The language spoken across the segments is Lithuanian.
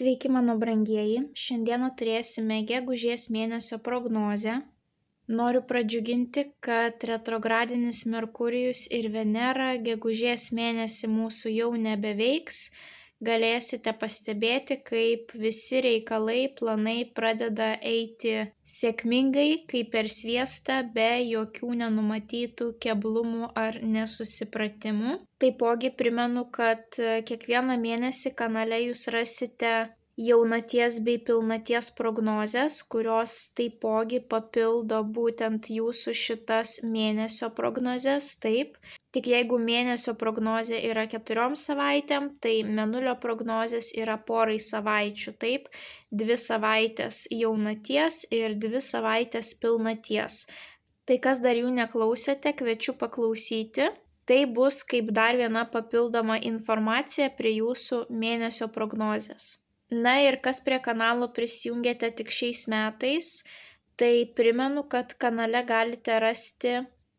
Sveiki, mano brangieji. Šiandieną turėsime gegužės mėnesio prognozę. Noriu pradžiuginti, kad retrogradinis Merkurijus ir Venera gegužės mėnesį mūsų jau nebeveiks. Galėsite pastebėti, kaip visi reikalai, planai pradeda eiti sėkmingai, kaip per sviestą, be jokių nenumatytų keblumų ar nesusipratimų. Taipogi primenu, kad kiekvieną mėnesį kanale jūs rasite jaunaties bei pilnaties prognozes, kurios taipogi papildo būtent jūsų šitas mėnesio prognozes. Taip, tik jeigu mėnesio prognozė yra 4 savaitėm, tai mėnulio prognozės yra porai savaičių. Taip, 2 savaitės jaunaties ir 2 savaitės pilnaties. Tai kas dar jų neklausėte, kviečiu paklausyti. Tai bus kaip dar viena papildoma informacija prie jūsų mėnesio prognozės. Na ir kas prie kanalo prisijungėte tik šiais metais, tai primenu, kad kanale galite rasti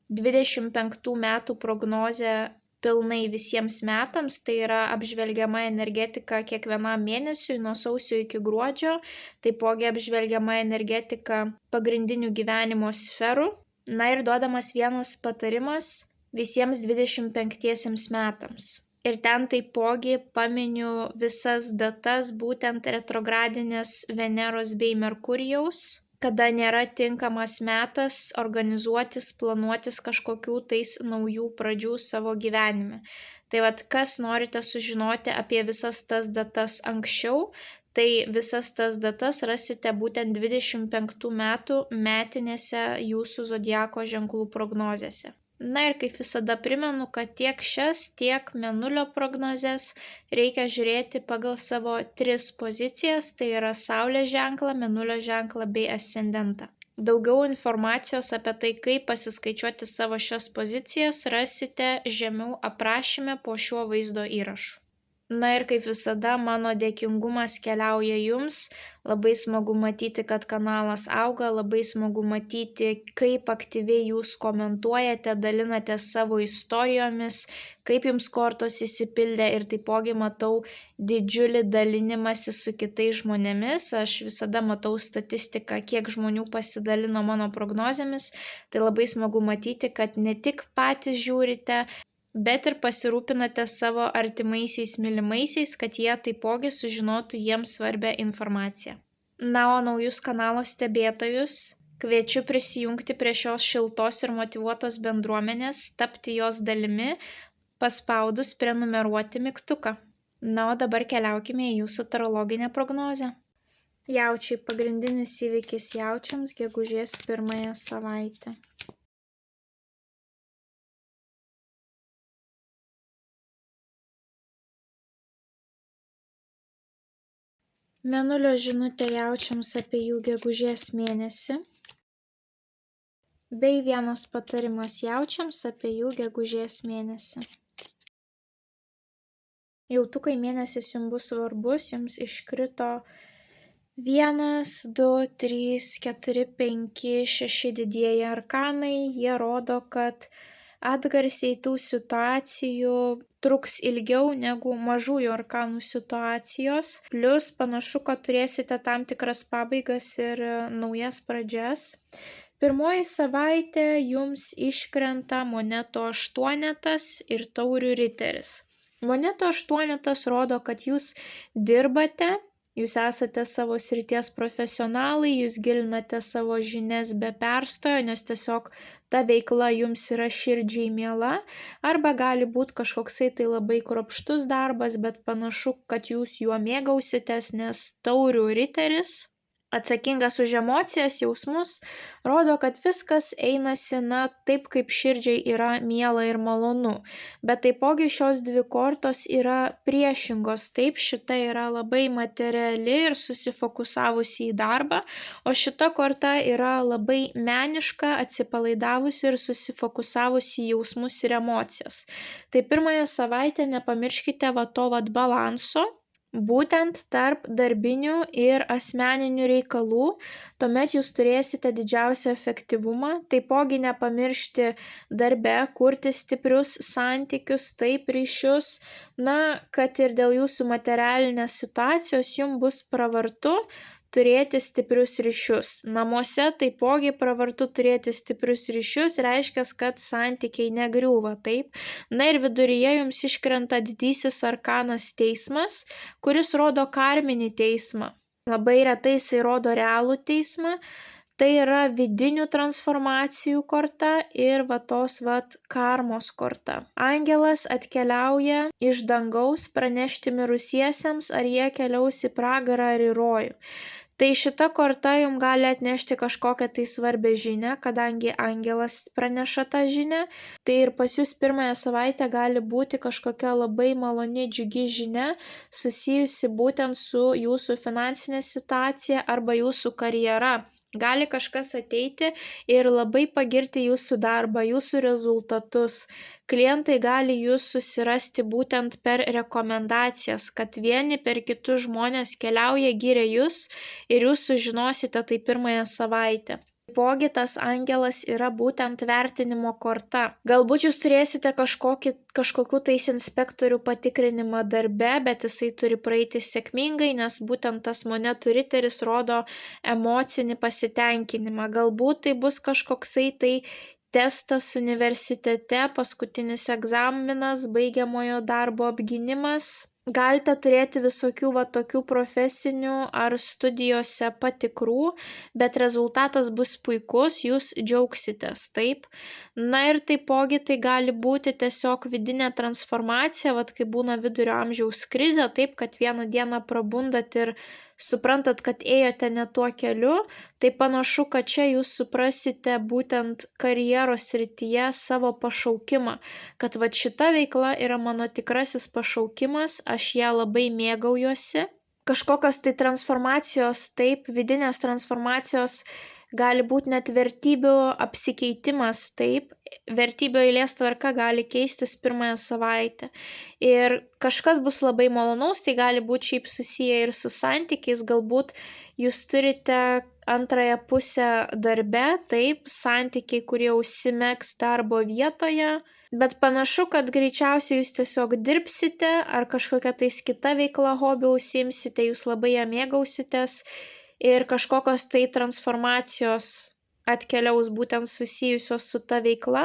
25 metų prognozę pilnai visiems metams, tai yra apžvelgiama energetika kiekvienam mėnesiui nuo sausio iki gruodžio, taipogi apžvelgiama energetika pagrindinių gyvenimo sferų. Na ir duodamas vienas patarimas visiems 25 metams. Ir ten taipogi paminiu visas datas būtent retrogradinės Veneros bei Merkurijaus, kada nėra tinkamas metas organizuotis, planuotis kažkokių tais naujų pradžių savo gyvenime. Tai vat, kas norite sužinoti apie visas tas datas anksčiau, tai visas tas datas rasite būtent 25 metų metinėse jūsų zodiako ženklų prognozėse. Na ir kaip visada primenu, kad tiek šias, tiek mėnulio prognozes reikia žiūrėti pagal savo 3 pozicijas, tai yra Saulės ženklą, mėnulio ženklą bei ascendentą. Daugiau informacijos apie tai, kaip pasiskaičiuoti savo šias pozicijas, rasite žemiau aprašyme po šiuo vaizdo įrašu. Na ir kaip visada, mano dėkingumas keliauja jums. Labai smagu matyti, kad kanalas auga, labai smagu matyti, kaip aktyviai jūs komentuojate, dalinate savo istorijomis, kaip jums kortos įsipildė ir taipogi matau didžiulį dalinimąsi su kitais žmonėmis. Aš visada matau statistiką, kiek žmonių pasidalino mano prognozėmis. Tai labai smagu matyti, kad ne tik patys žiūrite, bet ir pasirūpinate savo artimaisiais mylimaisiais, kad jie taipogi sužinotų jiems svarbią informaciją. Na, o naujus kanalo stebėtojus kviečiu prisijungti prie šios šiltos ir motyvuotos bendruomenės, tapti jos dalimi, paspaudus prenumeruoti mygtuką. Na, o dabar keliaukime į jūsų tarologinę prognozę. Jaučiai, pagrindinis įvykis jaučiams gegužės 1 savaitę. Mėnulio žinutė jaučiams apie jų gegužės mėnesį, bei vienas patarimas jaučiams apie jų gegužės mėnesį. Jautukai, mėnesis jums bus svarbus, jums iškrito 1, 2, 3, 4, 5, 6 didieji arkanai, jie rodo, kad atgarsiai tų situacijų truks ilgiau negu mažųjų arkanų situacijos, plus panašu, kad turėsite tam tikras pabaigas ir naujas pradžias. Pirmoji savaitė jums iškrenta moneto 8 ir taurių riteris. Moneto 8 rodo, kad jūs dirbate, jūs esate savo srities profesionalai, jūs gilinate savo žinias be perstojo, nes tiesiog ta veikla jums yra širdžiai miela, arba gali būti kažkoksai tai labai kruopštus darbas, bet panašu, kad jūs juo mėgausitės, nes taurių riteris, atsakingas už emocijas, jausmus, rodo, kad viskas einasi taip, kaip širdžiai yra miela ir malonu. Bet taipogi šios 2 kortos yra priešingos. Taip, šita yra labai materiali ir susifokusavusi į darbą, o šita korta yra labai meniška, atsipalaidavusi ir susifokusavusi į jausmus ir emocijas. Tai pirmąją savaitę nepamirškite to balanso. būtent tarp darbinių ir asmeninių reikalų, tuomet jūs turėsite didžiausią efektyvumą. Taipogi nepamiršti darbe kurti stiprius santykius, taip ryšius, kad ir dėl jūsų materialinės situacijos jums bus pravartu turėti stiprius ryšius. Namuose taipogi pravartu turėti stiprius ryšius, reiškia, kad santykiai negriūva, taip. Ir viduryje jums iškrenta didysis arkanas teismas, kuris rodo karminį teismą. Labai retai jisai rodo realų teismą. Tai yra vidinių transformacijų korta ir karmos korta. Angelas atkeliauja iš dangaus pranešti mirusiesiems, ar jie keliaus į pragarą ar į rojų. Tai šita korta jums gali atnešti kažkokią tai svarbią žinią, kadangi angelas praneša tą žinią. Tai ir pas jūs pirmąją savaitę gali būti kažkokia labai maloni, džiugi žinia, susijusi būtent su jūsų finansinė situacija arba jūsų karjera. Gali kažkas ateiti ir labai pagirti jūsų darbą, jūsų rezultatus. Klientai gali jūs susirasti būtent per rekomendacijas, kad vieni per kitus žmonės keliauja, giria jūs ir jūs sužinosite tai pirmąją savaitę. Taipogi tas angelas yra būtent vertinimo korta. Galbūt jūs turėsite kažkokių tais inspektorių patikrinimą darbe, bet jisai turi praeiti sėkmingai, nes būtent tas monetų riteris rodo emocinį pasitenkinimą. Galbūt tai bus kažkoksai tai testas universitete, paskutinis egzaminas, baigiamojo darbo apgynimas. Galite turėti visokių tokių profesinių ar studijose patikrų, bet rezultatas bus puikus, jūs džiaugsitės, taip. Ir taipogi tai gali būti tiesiog vidinė transformacija, kai būna vidurio amžiaus krizė, taip, kad vieną dieną prabundat ir suprantat, kad ėjote ne tuo keliu, tai panašu, kad čia jūs suprasite būtent karjeros srityje savo pašaukimą, kad šita veikla yra mano tikrasis pašaukimas, aš ją labai mėgaujuosi. Kažkokios tai transformacijos, taip, vidinės transformacijos, gali būti net vertybių apsikeitimas, taip, vertybių eilės tvarka gali keistis pirmąją savaitę. Ir kažkas bus labai malonaus, tai gali būti šiaip susiję ir su santykiais, galbūt jūs turite antrąją pusę darbe, taip, santykiai, kurie užsimegs darbo vietoje, bet panašu, kad greičiausiai jūs tiesiog dirbsite ar kažkokia tais kita veikla, hobį užsiimsite, jūs labai ją mėgausitės ir kažkokios tai transformacijos atkeliaus būtent susijusios su ta veikla,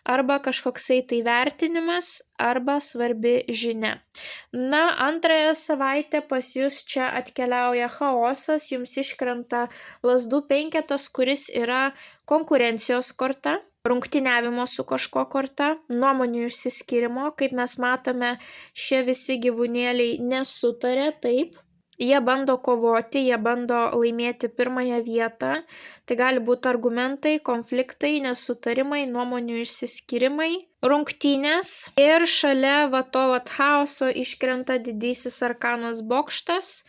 arba kažkoksai tai vertinimas, arba svarbi žinia. Antrąją savaitę pas jūs čia atkeliauja chaosas, jums iškrenta lazdų penketas, kuris yra konkurencijos korta, rungtyniavimo su kažko korta, nuomonių išsiskyrimo, kaip mes matome, šie visi gyvūnėliai nesutarė, taip. Jie bando kovoti, jie bando laimėti pirmąją vietą. Tai gali būti argumentai, konfliktai, nesutarimai, nuomonių išsiskyrimai, rungtynės. Ir šalia chaoso iškrenta didysis arkanas bokštas.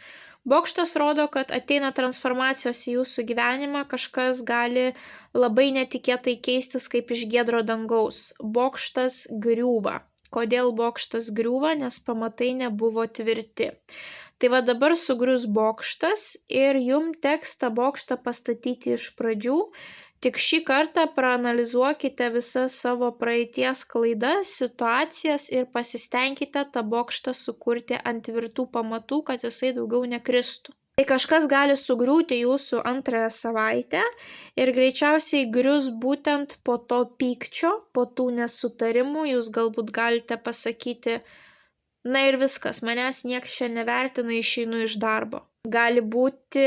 Bokštas rodo, kad ateina transformacijos į jūsų gyvenimą, kažkas gali labai netikėtai keistis kaip iš giedro dangaus. Bokštas griūva. Kodėl bokštas griūva? Nes pamatai nebuvo tvirti. Tai dabar sugrius bokštas ir jums teks tą bokštą pastatyti iš pradžių, tik šį kartą praanalizuokite visas savo praeities klaidas, situacijas ir pasistengkite tą bokštą sukurti ant tvirtų pamatų, kad jisai daugiau nekristų. Tai kažkas gali sugriūti jūsų antrąją savaitę ir greičiausiai grius būtent po to pykčio, po tų nesutarimų, jūs galbūt galite pasakyti, ir viskas, manęs nieks čia nevertina, išeinu iš darbo. Gali būti,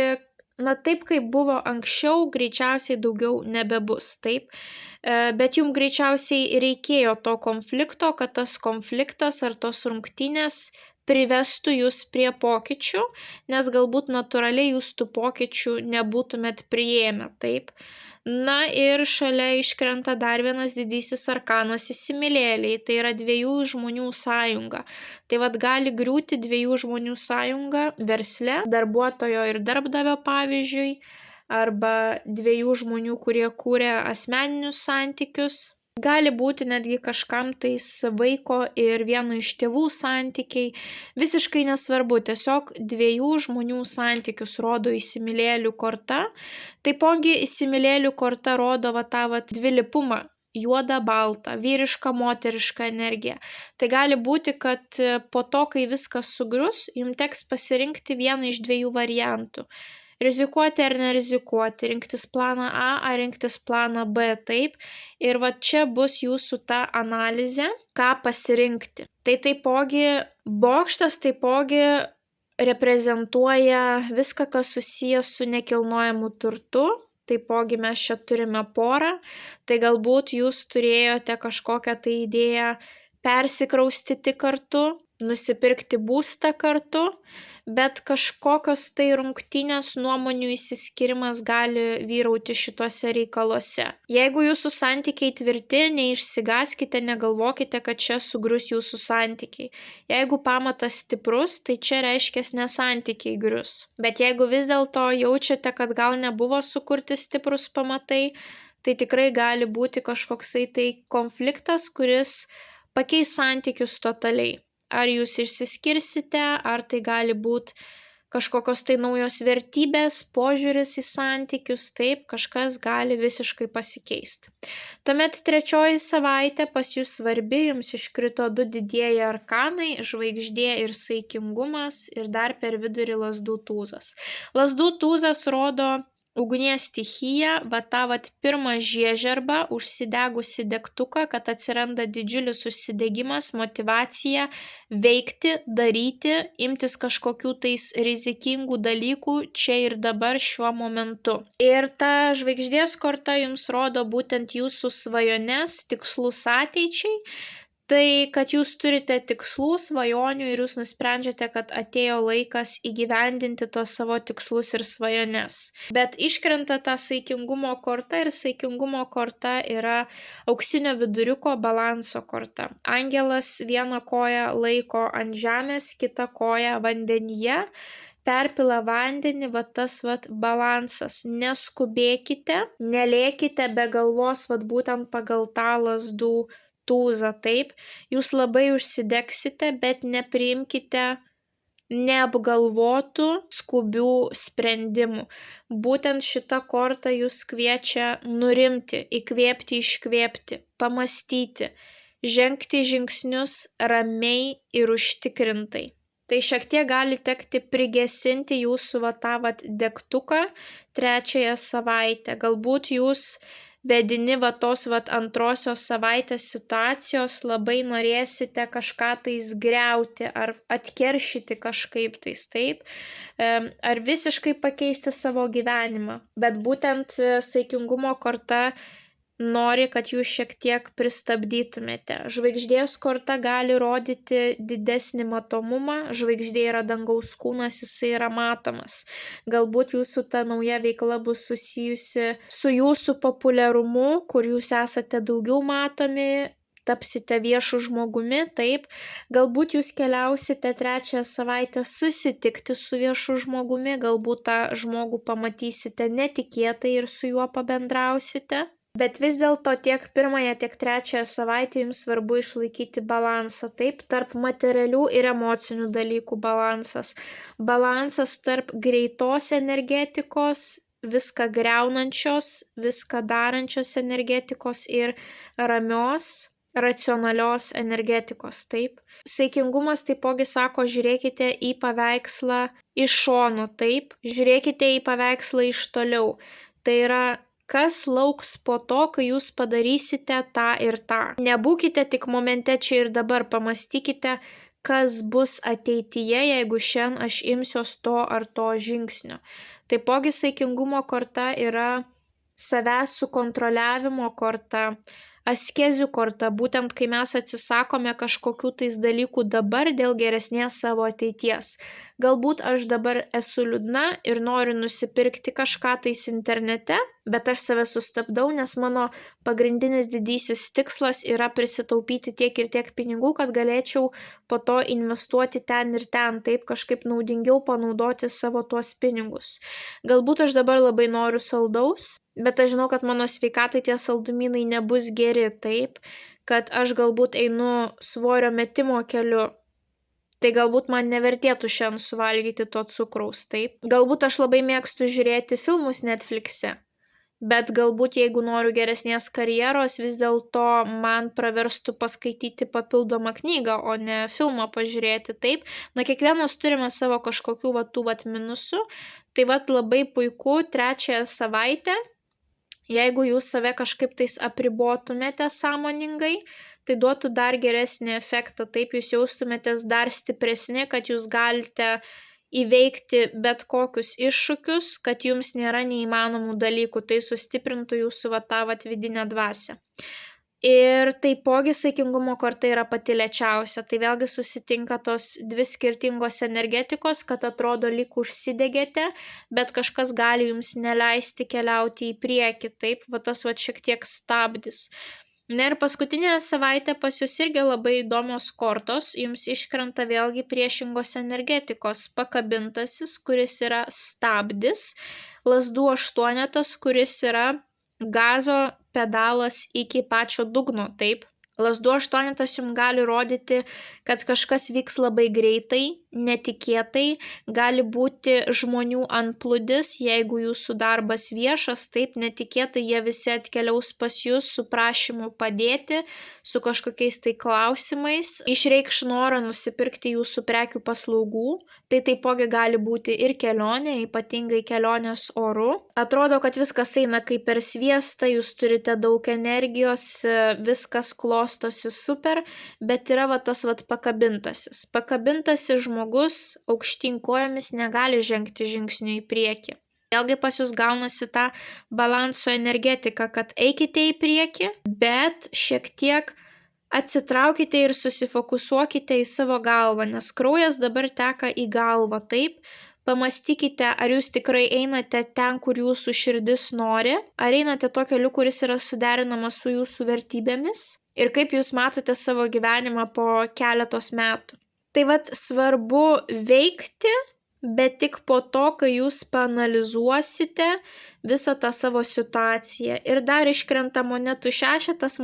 taip kaip buvo anksčiau, greičiausiai daugiau nebebus, taip. Bet jums greičiausiai reikėjo to konflikto, kad tas konfliktas ar tos rungtynės privestų jūs prie pokyčių, nes galbūt natūraliai jūs tų pokyčių nebūtumėt priėmę, taip. Ir šalia iškrenta dar vienas didysis arkanas įsimylėliai, tai yra dviejų žmonių sąjunga. Tai gali griūti dviejų žmonių sąjunga versle, darbuotojo ir darbdavio pavyzdžiui, arba dviejų žmonių, kurie kūrė asmeninius santykius. Gali būti netgi kažkam tais vaiko ir vieno iš tėvų santykiai, visiškai nesvarbu, tiesiog dviejų žmonių santykius rodo įsimylėlių korta. Taipogi įsimylėlių korta rodo va tą va dvilypumą. Juoda, balta, vyriška, moteriška energija. Tai gali būti, kad po to, kai viskas sugrius, jums teks pasirinkti vieną iš dviejų variantų. Rizikuoti ar nerizikuoti, rinktis planą A ar rinktis planą B, taip. Ir va čia bus jūsų ta analizė, ką pasirinkti. Tai taipogi bokštas reprezentuoja viską, kas susijęs su nekilnojamu turtu. Taipogi mes čia turime porą, tai galbūt jūs turėjote kažkokią tai idėją persikraustyti kartu, nusipirkti būstą kartu, bet kažkokios tai rungtynės, nuomonių išsiskyrimas gali vyrauti šituose reikaluose. Jeigu jūsų santykiai tvirti, neišsigąskite, negalvokite, kad čia sugrius jūsų santykiai. Jeigu pamatas stiprus, tai čia reiškia nesantykiai grius. Bet jeigu vis dėlto jaučiate, kad gal nebuvo sukurti stiprus pamatai, tai tikrai gali būti kažkoksai tai konfliktas, kuris pakeis santykius totaliai. Ar jūs išsiskirsite, ar tai gali būti kažkokios tai naujos vertybės, požiūris į santykius, taip, kažkas gali visiškai pasikeisti. Tuomet trečioji savaitė pas jūs svarbi, jums iškrito 2 didieji arkanai, žvaigždė ir saikingumas ir dar per vidurį lazdų tūzas. Lazdų tūzas rodo ugnies stichija, va tą pirmą žiežirbą, užsidegusi degtuką, kad atsiranda didžiulis užsidegimas, motyvacija veikti, daryti, imtis kažkokių tais rizikingų dalykų čia ir dabar šiuo momentu. Ir ta žvaigždės korta jums rodo būtent jūsų svajones, tikslus ateičiai. Tai, kad jūs turite tikslų, svajonių ir jūs nusprendžiate, kad atėjo laikas įgyvendinti tuos savo tikslus ir svajones. Bet iškrenta ta saikingumo korta ir saikingumo korta yra auksinio viduriuko balanso korta. Angelas vieną koją laiko ant žemės, kitą koją vandenyje. Perpila vandenį, va tas balansas. Neskubėkite, nelėkite be galvos, būtent pagal tą lazdų tūzą, taip, jūs labai užsidegsite, bet nepriimkite neapgalvotų, skubių sprendimų. Būtent šita korta jūs kviečia nurimti, įkvėpti, iškvėpti, pamastyti, žengti žingsnius ramiai ir užtikrintai. Tai šiek tiek gali tekti prigesinti jūsų tą degtuką trečiąją savaitę. Galbūt jūs vedini tos antrosios savaitės situacijos labai norėsite kažką tais griauti ar atkeršyti kažkaip tais, taip, ar visiškai pakeisti savo gyvenimą. Bet būtent saikingumo korta nori, kad jūs šiek tiek pristabdytumėte. Žvaigždės korta gali rodyti didesnį matomumą, žvaigždė yra dangaus kūnas, jisai yra matomas. Galbūt jūsų ta nauja veikla bus susijusi su jūsų populiarumu, kur jūs esate daugiau matomi, tapsite viešu žmogumi, taip. Galbūt jūs keliausite trečiąją savaitę susitikti su viešu žmogumi, galbūt tą žmogų pamatysite netikėtai ir su juo pabendrausite. Bet vis dėlto tiek pirmąją, tiek trečiąją savaitę jums svarbu išlaikyti balansą, taip, tarp materialių ir emocinių dalykų balansas. Balansas tarp greitos energetikos, viską greunančios, viską darančios energetikos ir ramios, racionalios energetikos, taip. Saikingumas taipogi sako, žiūrėkite į paveikslą iš šono, taip, žiūrėkite į paveikslą iš toliau. Tai yra, kas lauks po to, kai jūs padarysite tą ir tą. Nebūkite tik momente čia ir dabar, pamastykite, kas bus ateityje, jeigu šiandien aš imsiuos to ar to žingsnio. Taipogi saikingumo korta yra savęs sukontroliavimo korta, askezių korta, būtent kai mes atsisakome kažkokių tais dalykų dabar dėl geresnės savo ateities. Galbūt aš dabar esu liūdna ir noriu nusipirkti kažką tais internete, bet aš save sustabdau, nes mano pagrindinis didysis tikslas yra prisitaupyti tiek ir tiek pinigų, kad galėčiau po to investuoti ten ir ten, taip kažkaip naudingiau panaudoti savo tuos pinigus. Galbūt aš dabar labai noriu saldaus, bet aš žinau, kad mano sveikatai tie saldumynai nebus geri, taip, kad aš galbūt einu svorio metimo keliu. Tai galbūt man nevertėtų šiandien suvalgyti to cukraus, taip. Galbūt aš labai mėgstu žiūrėti filmus Netflix'e, bet galbūt jeigu noriu geresnės karjeros, vis dėlto man praverstų paskaityti papildomą knygą, o ne filmą pažiūrėti, taip. Na, kiekvienas turime savo kažkokių tų minusų, tai labai puiku trečiąją savaitę, jeigu jūs save kažkaip tais apribotumėte sąmoningai, tai duotų dar geresnį efektą, taip jūs jaustumėtės dar stipresni, kad jūs galite įveikti bet kokius iššūkius, kad jums nėra neįmanomų dalykų, tai sustiprintų jūsų vidinę dvasią. Ir taipogi saikingumo korta yra pati lėčiausia, tai vėlgi susitinka tos dvi skirtingos energetikos, kad atrodo lyg užsidegėte, bet kažkas gali jums neleisti keliauti į priekį, taip, tas šiek tiek stabdis. Na ir paskutinę savaitę pas jūs irgi labai įdomios kortos, jums iškrenta vėlgi priešingos energetikos, pakabintasis, kuris yra stabdis, lazdų aštuonetas, kuris yra gazo pedalas iki pačio dugno, taip. Lazdų aštuonetas jums gali rodyti, kad kažkas vyks labai greitai, netikėtai, gali būti žmonių antplūdis, jeigu jūsų darbas viešas, taip netikėtai jie visi atkeliaus pas jūs su prašymu padėti, su kažkokiais tai klausimais, išreikš norą nusipirkti jūsų prekių paslaugų, tai taipogi gali būti ir kelionė, ypatingai kelionės oru. Atrodo, kad viskas eina kaip per sviestą, jūs turite daug energijos, viskas klostosi super, bet yra tas pakabintasis. Pakabintasis žmogus aukštyn kojomis negali žengti žingsnių į priekį. Vėlgi pas jūs gaunasi ta balanso energetika, kad eikite į priekį, bet šiek tiek atsitraukite ir susifokusuokite į savo galvą, nes kraujas dabar teka į galvą, taip. Pamastykite, ar jūs tikrai einate ten, kur jūsų širdis nori, ar einate tuo keliu, kuris yra suderinamas su jūsų vertybėmis ir kaip jūs matote savo gyvenimą po keletos metų. Tai svarbu veikti, bet tik po to, kai jūs paanalizuosite visą tą savo situaciją. Ir dar iškrenta monetų šešetas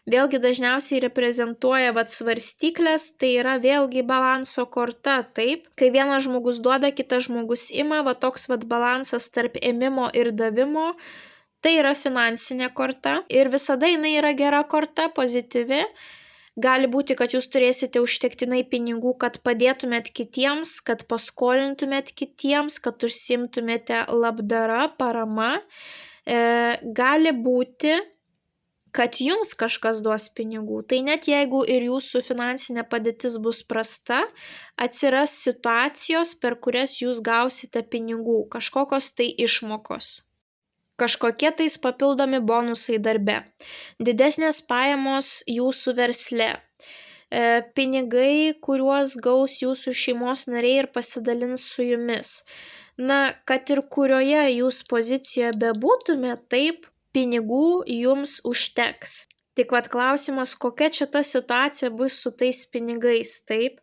vėlgi dažniausiai reprezentuoja svarstyklės, tai yra vėlgi balanso korta, taip. Kai vienas žmogus duoda, kitas žmogus ima, toks balansas tarp ėmimo ir davimo, tai yra finansinė korta ir visada jinai yra gera korta, pozityvi. Gali būti, kad jūs turėsite užtektinai pinigų, kad padėtumėt kitiems, kad paskolintumėt kitiems, kad užsiimtumėte labdara, parama. Gali būti, kad jums kažkas duos pinigų. Tai net jeigu ir jūsų finansinė padėtis bus prasta, atsiras situacijos, per kurias jūs gausite pinigų, kažkokios tai išmokos. Kažkokie tais papildomi bonusai darbe, didesnės pajamos jūsų versle, pinigai, kuriuos gaus jūsų šeimos nariai ir pasidalins su jumis. Na, kad ir kurioje jūs pozicijoje bebūtumėte, taip, pinigų jums užteks. Tik klausimas, kokia čia ta situacija bus su tais pinigais, taip?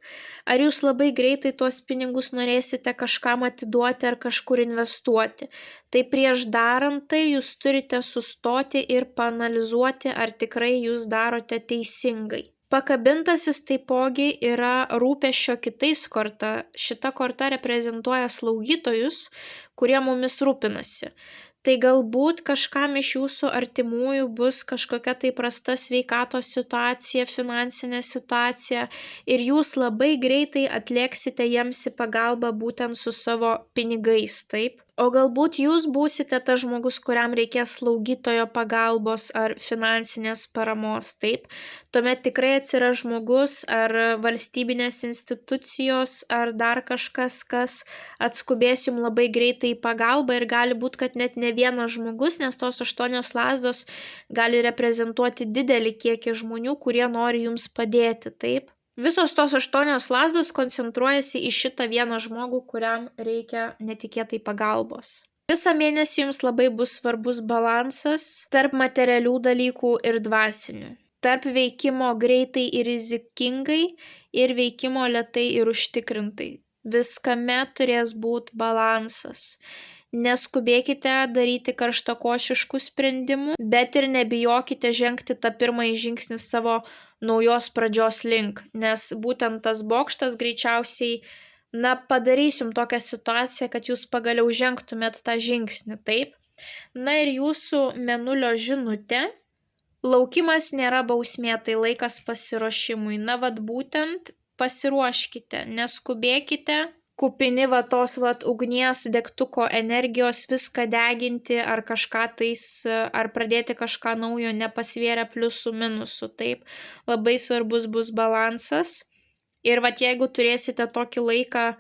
Ar jūs labai greitai tuos pinigus norėsite kažkam atiduoti ar kažkur investuoti? Tai prieš darant tai jūs turite sustoti ir paanalizuoti, ar tikrai jūs darote teisingai. Pakabintasis taipogi yra rūpesčio kitais korta. Šita korta reprezentuoja slaugytojus, kurie mumis rūpinasi. Tai galbūt kažkam iš jūsų artimųjų bus kažkokia tai prasta sveikatos situacija, finansinė situacija ir jūs labai greitai atlėksite jiems į pagalbą būtent su savo pinigais, taip? O galbūt jūs būsite tas žmogus, kuriam reikės slaugytojo pagalbos ar finansinės paramos, taip? Tuomet tikrai atsiras žmogus ar valstybinės institucijos ar dar kažkas, kas atskubės jums labai greitai į pagalbą ir gali būti, kad net ne vienas žmogus, nes tos 8 lazdos gali reprezentuoti didelį kiekį žmonių, kurie nori jums padėti, taip? Visos tos 8 lazdos koncentruojasi į šitą vieną žmogų, kuriam reikia netikėtai pagalbos. Visą mėnesį jums labai bus svarbus balansas tarp materialių dalykų ir dvasinių. Tarp veikimo greitai ir rizikingai ir veikimo lėtai ir užtikrintai. Viskame turės būti balansas. Neskubėkite daryti karštakošiškų sprendimų, bet ir nebijokite žengti tą pirmąjį žingsnį savo naujos pradžios link, nes būtent tas bokštas greičiausiai, padarys jums tokią situaciją, kad jūs pagaliau žengtumėt tą žingsnį, taip? Na ir jūsų mėnulio žinutė. Laukimas nėra bausmė, tai laikas pasiruošimui. Būtent pasiruoškite, neskubėkite, kupini tos ugnies, degtuko energijos viską deginti ar kažką ar pradėti kažką naujo, nepasvėrę pliusų minusų, taip? Labai svarbus bus balansas. Ir jeigu turėsite tokį laiką,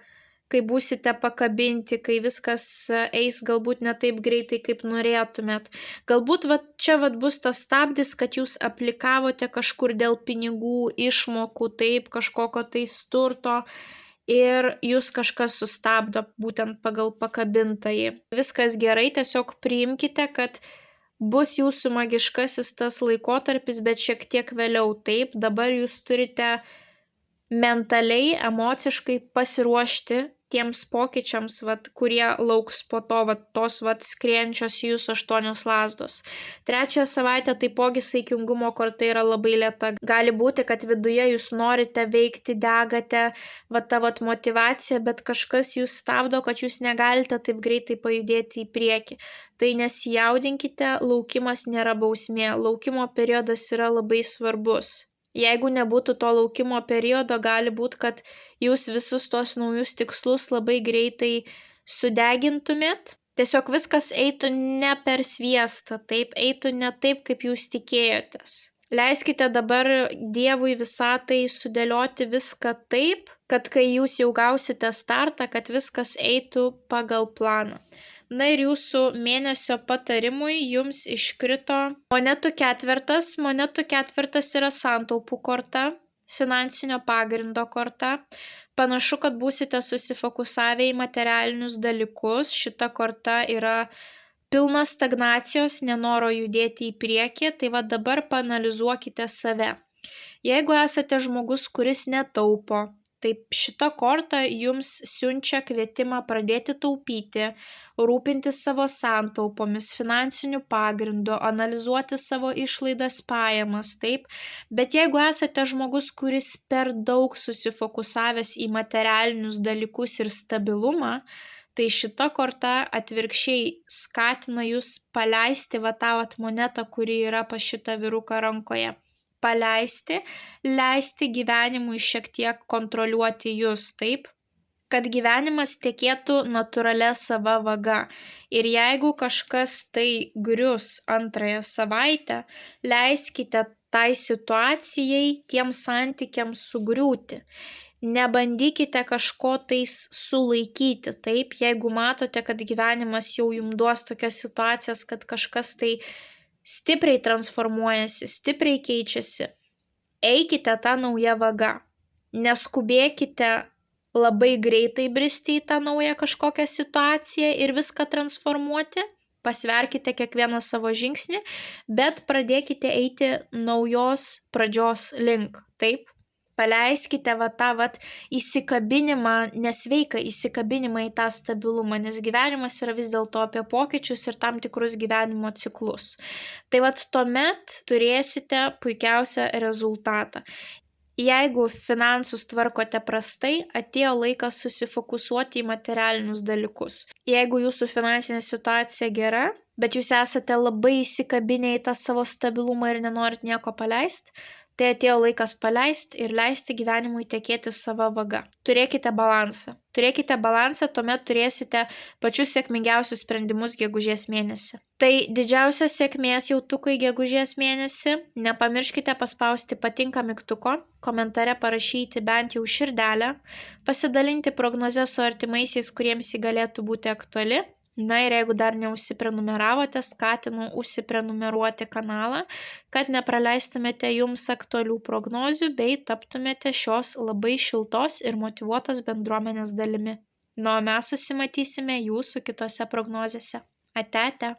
kai būsite pakabinti, kai viskas eis galbūt ne taip greitai, kaip norėtumėt. Galbūt čia bus tas stabdis, kad jūs aplikavote kažkur dėl pinigų, išmokų, taip, kažkokio turto ir jūs kažkas sustabdo būtent pagal pakabintąjį. Viskas gerai, tiesiog priimkite, kad bus jūsų magiškasis tas laikotarpis, bet šiek tiek vėliau, taip, dabar jūs turite mentaliai, emociškai pasiruošti tiems pokyčiams, kurie lauks po to, tos skriejančios jūsų 8 lazdos. 3 savaitę taipogi saikingumo korta yra labai lėta. Gali būti, kad viduje jūs norite veikti, degate, ta motyvacija, bet kažkas jūs stabdo, kad jūs negalite taip greitai pajudėti į priekį. Tai nesijaudinkite, laukimas nėra bausmė, laukimo periodas yra labai svarbus. Jeigu nebūtų to laukimo periodo, gali būti, kad jūs visus tos naujus tikslus labai greitai sudegintumėt. Tiesiog viskas eitų ne per sviestą, taip, eitų ne taip, kaip jūs tikėjotės. Leiskite dabar Dievui visatai sudėlioti viską taip, kad kai jūs jau gausite startą, kad viskas eitų pagal planą. Na ir jūsų mėnesio patarimui jums iškrito monetų ketvertas. Monetų ketvertas yra santaupų korta, finansinio pagrindo korta. Panašu, kad būsite susifokusavę į materialinius dalykus. Šita korta yra pilna stagnacijos, nenoro judėti į priekį. Tai dabar paanalizuokite save. Jeigu esate žmogus, kuris netaupo, taip šita korta jums siunčia kvietimą pradėti taupyti, rūpintis savo santaupomis, finansiniu pagrindu, analizuoti savo išlaidas, pajamas, taip. Bet jeigu esate žmogus, kuris per daug susifokusavęs į materialinius dalykus ir stabilumą, tai šita korta atvirkščiai skatina jūs paleisti tą monetą, kuri yra pas šitą vyruką rankoje. Paleisti, leisti gyvenimui šiek tiek kontroliuoti jūs, taip, kad gyvenimas tekėtų natūralia sava vaga. Ir jeigu kažkas tai grius 2 savaitę, leiskite tai situacijai, tiems santykiams sugriūti. Nebandykite kažko sulaikyti, taip, jeigu matote, kad gyvenimas jau jums duos tokias situacijas, kad kažkas stipriai transformuojasi, stipriai keičiasi. Eikite tą naują vagą. Neskubėkite labai greitai bristi į tą naują kažkokią situaciją ir viską transformuoti. Pasverkite kiekvieną savo žingsnį, bet pradėkite eiti naujos pradžios link. Taip? Paleiskite tą įsikabinimą, nesveiką įsikabinimą į tą stabilumą, nes gyvenimas yra vis dėlto apie pokyčius ir tam tikrus gyvenimo ciklus. Tai tuomet turėsite puikiausią rezultatą. Jeigu finansus tvarkote prastai, atėjo laikas susifokusuoti į materialinius dalykus. Jeigu jūsų finansinė situacija gera, bet jūs esate labai įsikabinę į tą savo stabilumą ir nenorit nieko paleisti, tai atėjo laikas paleisti ir leisti gyvenimui tekėti savo vaga. Turėkite balansą. Turėkite balansą, tuomet turėsite pačius sėkmingiausius sprendimus gegužės mėnesį. Tai didžiausios sėkmės jautukai gegužės mėnesį. Nepamirškite paspausti patinka mygtuko, komentare parašyti bent jau širdelę, pasidalinti prognozę su artimaisiais, kuriems ji galėtų būti aktuali. Na ir jeigu dar neužsiprenumeravote, skatinu užsiprenumeruoti kanalą, kad nepraleistumėte jums aktualių prognozių bei taptumėte šios labai šiltos ir motyvuotos bendruomenės dalimi. Nu, o mes susimatysime jūsų kitose prognozėse. Ate, ate.